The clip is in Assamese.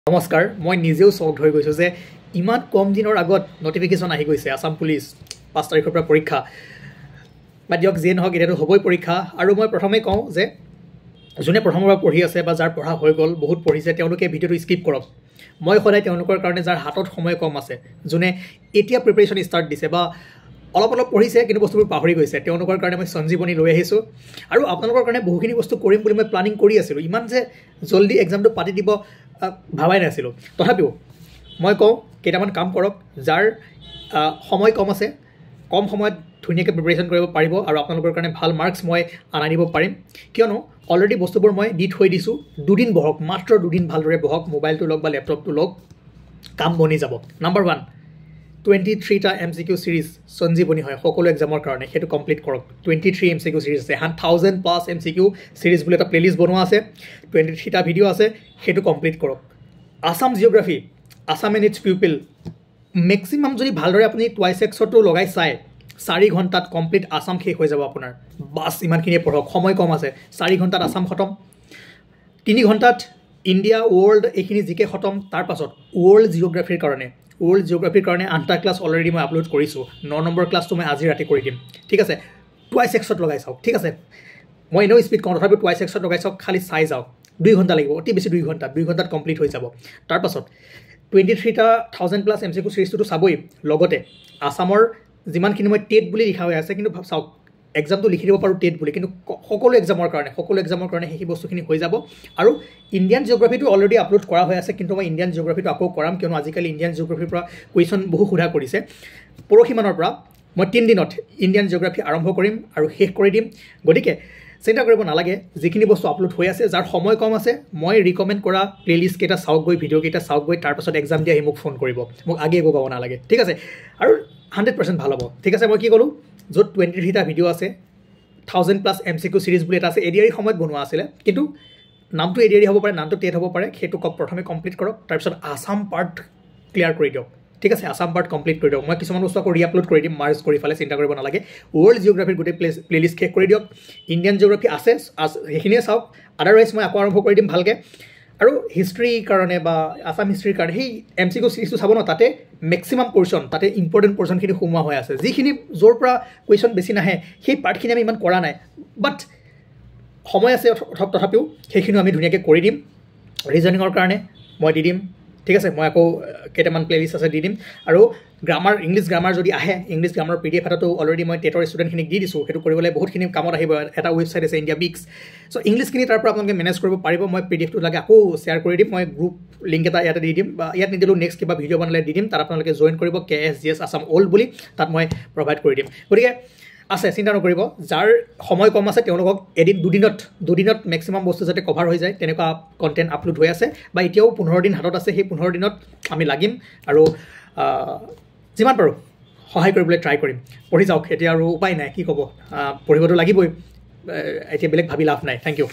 নমস্কাৰ মই নিজেও চক হৈ গৈছো যে ইমান কম দিনৰ আগত নটিফিকেশন আহি গৈছে আসাম পুলিচ 5 তাৰিখৰ পৰা পৰীক্ষা বা দিয়ক যে নহওক এটাতো হ'বই পৰীক্ষা আৰু মই প্ৰথমে কওঁ যে যোনে প্ৰথমবাৰ পঢ়ি আছে বা যাৰ পঢ়া হৈ গ'ল বহুত পঢ়িছে তেওঁলোকে ভিডিঅ'টো স্কিপ কৰক মই সদায় তেওঁলোকৰ কাৰণে যাৰ হাতত সময় কম আছে যোনে এতিয়া প্ৰিপাৰেচন ষ্টাৰ্ট দিছে বা অলপ পঢ়িছে কিন্তু বস্তুবোৰ পাহৰি গৈছে তেওঁলোকৰ কাৰণে মই সঞ্জীৱনী লৈ আহিছো আৰু আপোনালোকৰ কাৰণে বহুখিনি বস্তু কৰিম বুলি মই প্লানিং কৰি আছিলো ইমান যে জলদি এক্সামটো পাতি দিব ভাবাই নাছিলো তথাপিও মই কওঁ কেইটামান কাম কৰক যাৰ সময় কম আছে কম সময়ত ধুনীয়াকৈ প্ৰিপাৰেচন কৰিব পাৰিব আৰু আপোনালোকৰ কাৰণে ভাল মাৰ্কছ মই আনাই দিব পাৰিম কিয়নো অলৰেডি বস্তুবোৰ মই দি থৈ দিছোঁ দুদিন বহক মাত্ৰ দুদিন ভালদৰে বহক মোবাইলটো লওক বা লেপটপটো লওক কাম বনি যাব নাম্বাৰ 1 23টা MCQ সিৰিজ সঞ্জীৱনী হয় সকলো এক্সামৰ কাৰণে হেতু কমপ্লিট কৰক 23 MCQ সিৰিজ আছে 1000 প্লাস MCQ সিৰিজ বুলি এটা প্লেলিষ্ট বনোৱা আছে 23টা ভিডিও আছে হেতু কমপ্লিট কৰক Assam geography Assam and it's people maximum যদি ভালদৰে আপুনি টুৱাইস এক্সটো লগাই চাই 4 ঘণ্টাত কমপ্লিট আসাম শেষ হৈ যাব আপোনাৰ বাস ইমানখিনি পঢ়ক সময় কম আছে 4 ঘণ্টাত আসাম খতম 3 ঘণ্টাত ইন্ডিয়া ওয়ার্ল্ড এইখিনি জিকে খতম তাৰ পাছত ওয়াৰ্ল্ড জিওগ্ৰাফিৰ কাৰণে ওয়াৰ্ল্ড জিওগ্ৰাফিৰ কাৰণে 8টা ক্লাছ অলৰেডি মই আপলোড কৰিছো 9 নম্বৰ ক্লাছটো মই আজি ৰাতি কৰি দিম ঠিক আছে টুৱাইস এক্সত লগাই চাওক ঠিক আছে মই এনেও স্পিড কম তথাপি টুৱাইস এক্সত লগাই চাওক খালি চাই যাওক 2 ঘণ্টা লাগিব অতি বেছি 2 ঘণ্টাত কমপ্লিট হৈ যাব তাৰ পাছত 23টা 1000 প্লাস MCQ সিৰিজটো চাবই লগতে আসামৰ যিমানখিনি মই টেট বুলি লিখা হৈ আছে কিন্তু চাওক এক্সামটো লিখি দিব পাৰো টেট বুলি কিন্তু সকলো এক্সামৰ কাৰণে সেই বস্তুখিনি হৈ যাব আৰু ইণ্ডিয়ান জিওগ্ৰাফিটো অলৰেডি আপলোড কৰা হৈ আছে কিন্তু মই ইণ্ডিয়ান জিওগ্ৰাফিটো আকৌ কৰাম কিয়নো আজিকালি ইণ্ডিয়ান জিওগ্ৰাফিৰ পৰা কুৱেশ্যন বহু সোধা কৰিছে পৰহিমানৰ পৰা মই 3 দিনত ইণ্ডিয়ান জিওগ্ৰাফি আৰম্ভ কৰিম আৰু শেষ কৰি দিম গতিকে চিন্তা কৰিব নালাগে যিখিনি বস্তু আপলোড হৈ আছে যাৰ সময় কম আছে মই ৰিকমেণ্ড কৰা প্লেলিষ্ট কেইটা চাওক গৈ ভিডিঅ' কেইটা চাওক গৈ তাৰ পাছত এক্সাম দি আহি মোক ফোন কৰিব মোক আগে একো ক'ব নালাগে ঠিক আছে আৰু 100% ভাল হ'ব ঠিক আছে মই কি ক'লো য'ত 23টা ভিডিঅ' আছে 1000 প্লাস MCQ সিৰিজ বুলি এটা আছে এডিআৰি সময়ত বনোৱা আছিল কিন্তু নামটো এডিআৰি হ'ব পাৰে নামটো টেট হ'ব পাৰে সেইটো প্ৰথমে কমপ্লিট কৰক তাৰ পিছত আসাম পাৰ্ট ক্লিয়াৰ কৰি দিয়ক ঠিক আছে আসাম পাৰ্ট কমপ্লিট কৰি দিয়ক মই কিছুমান বস্তু আকৌ ৰিআপলোড কৰি দিম মাৰ্জ কৰি ফালে চিন্তা কৰিব নালাগে ওয়াৰ্ল্ড জিওগ্ৰাফিৰ গোটেই প্লেলিষ্ট শেষ কৰি দিয়ক ইণ্ডিয়ান জিওগ্ৰাফি আছে সেইখিনিয়ে চাওক আদাৰৱাইজ মই আকৌ আৰম্ভ কৰি দিম ভালকৈ আৰু হিষ্ট্ৰীৰ কাৰণে বা আসাম হিষ্ট্ৰীৰ কাৰণে সেই MCQ সিৰিজটো চাব ন তাতে ম্যাক্সিমাম পোৰ্শন তাতে ইম্পৰ্টেণ্ট পোৰ্শনখিনি সোমোৱা হৈ আছে যিখিনি য'ৰ পৰা কুৱেশ্যন বেছি নাহে সেই পাৰ্টখিনি আমি ইমান কৰা নাই বাট সময় আছে তথাপিও সেইখিনি আমি ধুনীয়াকৈ কৰি দিম ৰিজনিঙৰ কাৰণে মই দি দিম ঠিক আছে মই আকৌ কেইটামান প্লেলিষ্ট আছে দি দিম আৰু গ্ৰামাৰ ইংলিছ গ্ৰামাৰ যদি আহে ইংলিছ গ্ৰামাৰৰ PDF এটাতো অলৰেডি মই টেটৰ ষ্টুডেণ্টখিনিক দি দিছোঁ সেইটো কৰিবলৈ বহুতখিনি কামত আহিব এটা ৱেবছাইট আছে ইণ্ডিয়া বিক্স চ' ইংলিছখিনি তাৰ পৰা আপোনালোকে মেনেজ কৰিব পাৰিব মই PDFটো লাগে আকৌ শ্বেয়াৰ কৰি দিম মই গ্ৰুপ লিংক এটা ইয়াতে দি দিম বা ইয়াত নিদিলেও নেক্সট কিবা ভিডিঅ' বনালে দি দিম তাত আপোনালোকে জইন কৰিব KSGS আসাম অল্ড বুলি তাত মই প্ৰভাইড কৰি দিম গতিকে আছে চিন্তা নকৰিব যাৰ সময় কম আছে তেওঁলোকক এদিন দুদিনত ম্যাক্সিমাম বস্তু যাতে কভাৰ হৈ যায় তেনেকুৱা কণ্টেণ্ট আপলোড হৈ আছে বা এতিয়াও 15 দিন হাতত আছে সেই 15 দিনত আমি লাগিম আৰু যিমান পাৰোঁ সহায় কৰিবলৈ ট্ৰাই কৰিম পঢ়ি যাওক এতিয়া আৰু উপায় নাই কি ক'ব পঢ়িবতো লাগিবই এতিয়া বেলেগ ভাবি লাভ নাই থেংক ইউ